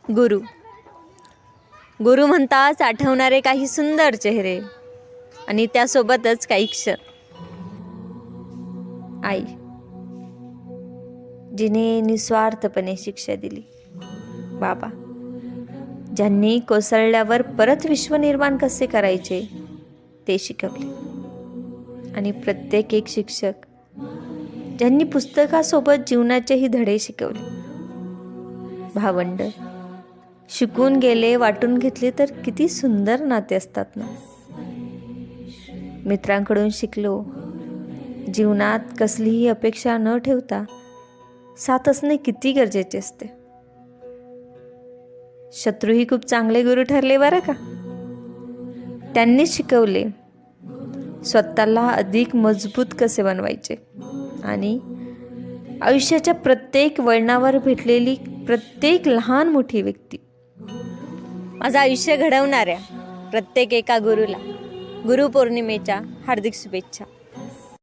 गुरु. गुरु म्हणताच आठवणारे काही सुंदर चेहरे आणि त्यासोबतच काही क्षण. आई, जिने निस्वार्थपणे शिक्षा दिली. बाबा, ज्यांनी कोसळल्यावर परत विश्व निर्माण कसे करायचे ते शिकवले. आणि प्रत्येक एक शिक्षक ज्यांनी पुस्तकासोबत जीवनाचेही धडे शिकवले. भावंड शिकून गेले, वाटून घेतले तर किती सुंदर नाते असतात ना. मित्रांकडून शिकलो, जीवनात कसलीही अपेक्षा न ठेवता साथ असणे किती गरजेचे असते. शत्रूही खूप चांगले गुरु ठरले बरं का. त्यांनीच शिकवले स्वतःला अधिक मजबूत कसे बनवायचे आणि आयुष्याच्या प्रत्येक वळणावर भेटलेली प्रत्येक लहान मोठी व्यक्ती माझं आयुष्य घडवणाऱ्या प्रत्येक एका गुरुला गुरुपौर्णिमेच्या हार्दिक शुभेच्छा.